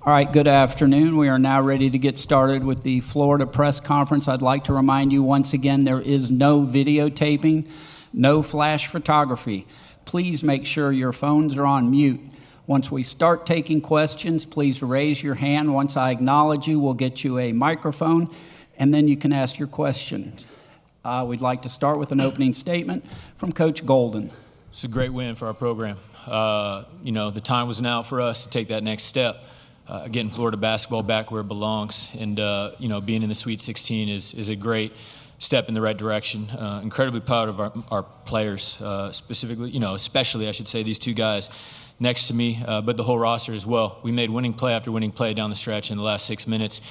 All right, good afternoon. We are now ready to get started with the Florida press conference. I'd like to remind you once again there is no videotaping, no flash photography. Please make sure your phones are on mute. Once we start taking questions, please raise your hand. Once I acknowledge you, we'll get you a microphone, and then you can ask your questions. We'd like to start with an opening statement from Coach Golden. It's a great win for our program. The time was now for us to take that next step. Getting Florida basketball back where it belongs, and being in the Sweet 16 is a great step in the right direction. Incredibly proud of our players, especially I should say these two guys next to me, but the whole roster as well. We made winning play after winning play down the stretch in the last 6 minutes.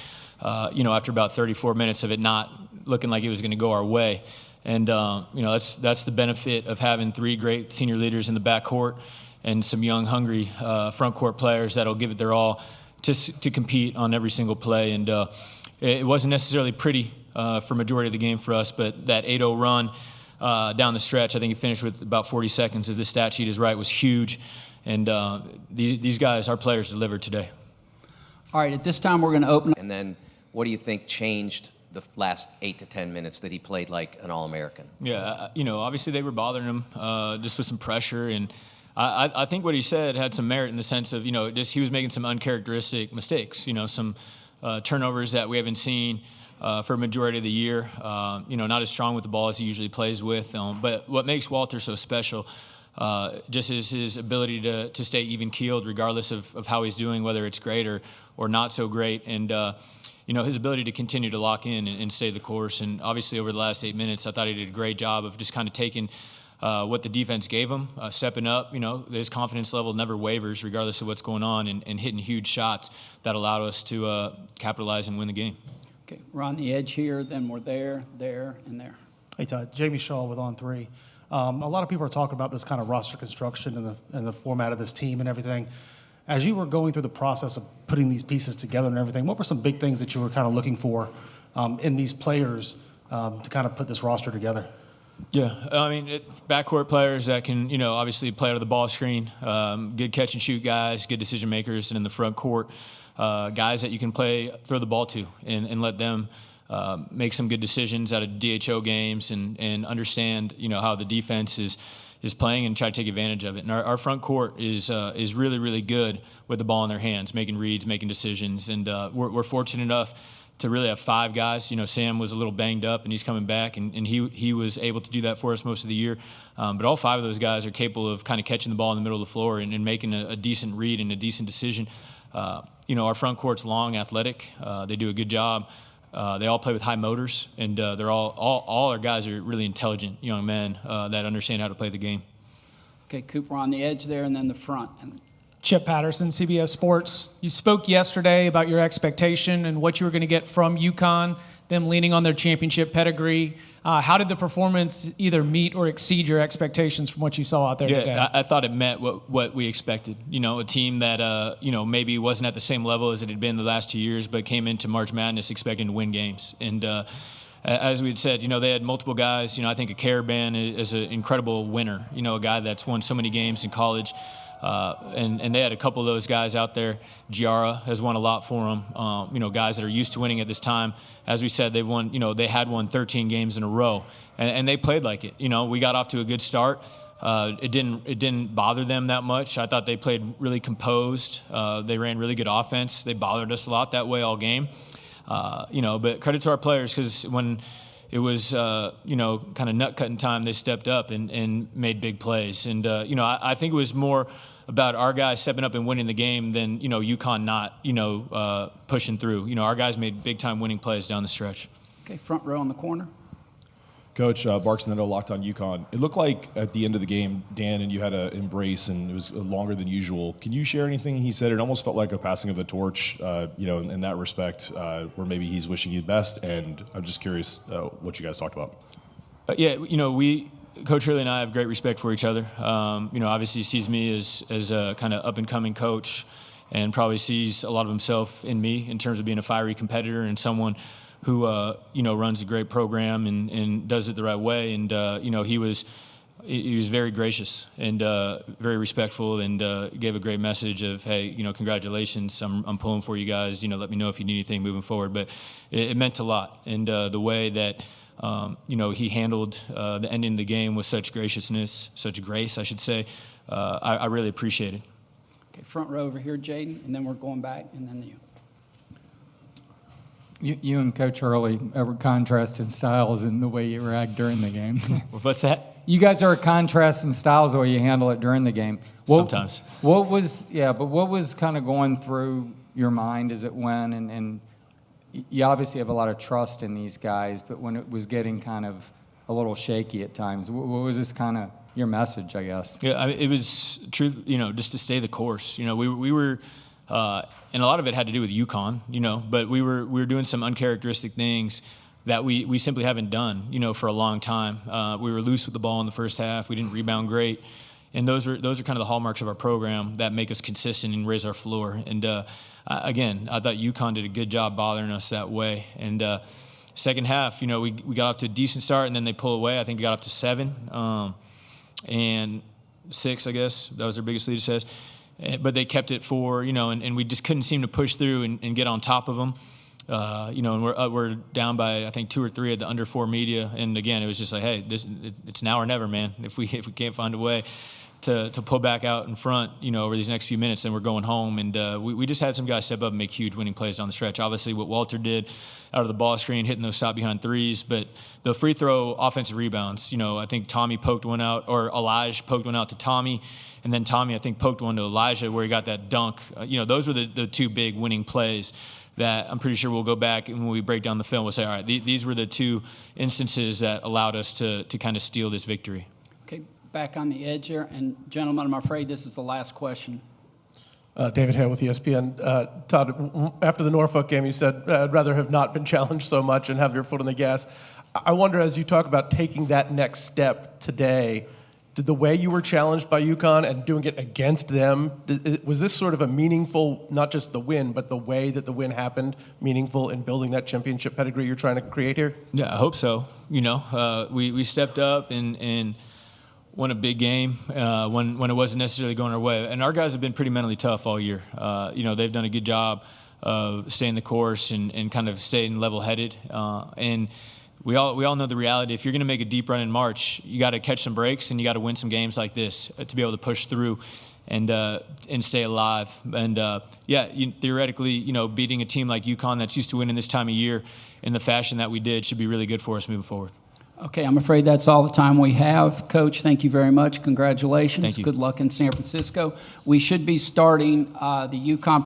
After about 34 minutes of it not looking like it was going to go our way, and that's the benefit of having three great senior leaders in the backcourt and some young, hungry front court players that'll give it their all to compete on every single play. And it wasn't necessarily pretty for majority of the game for us, but that 8-0 run down the stretch, I think it finished with about 40 seconds, if this stat sheet is right, was huge. And these guys, our players, delivered today. All right, at this time we're going to open. And then what do you think changed the last 8 to 10 minutes that he played like an All-American? Yeah, obviously they were bothering him just with some pressure, and I think what he said had some merit in the sense of, just he was making some uncharacteristic mistakes, some turnovers that we haven't seen for a majority of the year. Not as strong with the ball as he usually plays with. But what makes Walter so special just is his ability to stay even-keeled regardless of how he's doing, whether it's great or not so great. And, his ability to continue to lock in and stay the course. And obviously over the last 8 minutes, I thought he did a great job of just kind of taking what the defense gave him, stepping up. His confidence level never wavers regardless of what's going on, and hitting huge shots that allowed us to capitalize and win the game. Okay, we're on the edge here, then we're there, and there. Hey, Todd. Jamie Shaw with On 3. A lot of people are talking about this kind of roster construction and the format of this team and everything. As you were going through the process of putting these pieces together and everything, what were some big things that you were kind of looking for in these players to kind of put this roster together? Yeah, backcourt players that can, obviously play out of the ball screen, good catch and shoot guys, good decision makers, and in the front court, guys that you can throw the ball to and let them make some good decisions out of DHO games and understand, how the defense is playing and try to take advantage of it. And our front court is really, really good with the ball in their hands, making reads, making decisions, and we're fortunate enough to really have 5 guys. Sam was a little banged up, and he's coming back, and he was able to do that for us most of the year. But all 5 of those guys are capable of kind of catching the ball in the middle of the floor and making a decent read and a decent decision. Our front court's long, athletic. They do a good job. They all play with high motors, and they're all our guys are really intelligent young men that understand how to play the game. Okay, Cooper on the edge there, and then the front. Chip Patterson, CBS Sports. You spoke yesterday about your expectation and what you were going to get from UConn, them leaning on their championship pedigree. How did the performance either meet or exceed your expectations from what you saw out there today? Yeah, I thought it met what we expected. A team that, maybe wasn't at the same level as it had been the last 2 years, but came into March Madness expecting to win games. And as we had said, they had multiple guys. I think a Caravan is an incredible winner, a guy that's won so many games in college. And they had a couple of those guys out there. Giara has won a lot for them. Guys that are used to winning at this time. As we said, they've won. They had won 13 games in a row, and they played like it. We got off to a good start. It didn't bother them that much. I thought they played really composed. They ran really good offense. They bothered us a lot that way all game. But credit to our players, because when it was, kind of nut-cutting time, they stepped up and made big plays. And, I think it was more about our guys stepping up and winning the game than, UConn not, pushing through. Our guys made big-time winning plays down the stretch. Okay, front row in the corner. Coach, Barks Neto locked on UConn. It looked like at the end of the game, Dan and you had an embrace, and it was longer than usual. Can you share anything he said? It almost felt like a passing of the torch, in that respect, where maybe he's wishing you the best. And I'm just curious what you guys talked about. Coach Hurley and I have great respect for each other. Obviously he sees me as a kind of up-and-coming coach, and probably sees a lot of himself in me in terms of being a fiery competitor and someone who runs a great program and does it the right way. And he was he was very gracious and very respectful, and gave a great message of, hey, congratulations, I'm pulling for you guys. Let me know if you need anything moving forward. But it meant a lot, and the way that he handled the ending of the game with such graciousness, such grace, I should say. I really appreciate it. Okay, front row over here, Jaden, and then we're going back, and then you. You and Coach Hurley are contrasting styles in the way you react during the game. What's that? You guys are a contrast in styles the way you handle it during the game. Sometimes. What was kind of going through your mind as it went? And you obviously have a lot of trust in these guys, but when it was getting kind of a little shaky at times, what was this kind of your message, I guess? Yeah, it was truth, just to stay the course. We were, and a lot of it had to do with UConn, but we were doing some uncharacteristic things that we simply haven't done, for a long time. We were loose with the ball in the first half. We didn't rebound great. And those are kind of the hallmarks of our program that make us consistent and raise our floor. And again, I thought UConn did a good job bothering us that way. And second half, we got off to a decent start, and then they pull away. I think they got up to 7 and 6, I guess. That was their biggest lead, it says. But they kept it 4, and we just couldn't seem to push through and get on top of them. And we're down by, I think, 2 or 3 at the under 4 media. And again, it was just like, hey, it's now or never, man. If we can't find a way to pull back out in front, over these next few minutes, then we're going home. And we just had some guys step up and make huge winning plays down the stretch. Obviously, what Walter did out of the ball screen, hitting those stop behind threes, but the free throw offensive rebounds, I think Tommy poked one out, or Elijah poked one out to Tommy, and then Tommy, I think, poked one to Elijah where he got that dunk. Those were the 2 big winning plays that I'm pretty sure we'll go back and when we break down the film, we'll say, all right, these were the 2 instances that allowed us to kind of steal this victory. Okay, back on the edge here. And gentlemen, I'm afraid this is the last question. David Hale with ESPN. Todd, after the Norfolk game, you said, I'd rather have not been challenged so much and have your foot on the gas. I wonder, as you talk about taking that next step today, did the way you were challenged by UConn and doing it against them, was this sort of a meaningful, not just the win, but the way that the win happened, meaningful in building that championship pedigree you're trying to create here? Yeah, I hope so. We stepped up and won a big game when it wasn't necessarily going our way. And our guys have been pretty mentally tough all year. They've done a good job of staying the course and kind of staying level-headed. And we all know the reality. If you're going to make a deep run in March, you got to catch some breaks and you got to win some games like this to be able to push through and stay alive. And theoretically, beating a team like UConn that's used to winning this time of year in the fashion that we did should be really good for us moving forward. Okay, I'm afraid that's all the time we have. Coach, thank you very much. Congratulations. Thank you. Good luck in San Francisco. We should be starting the UConn.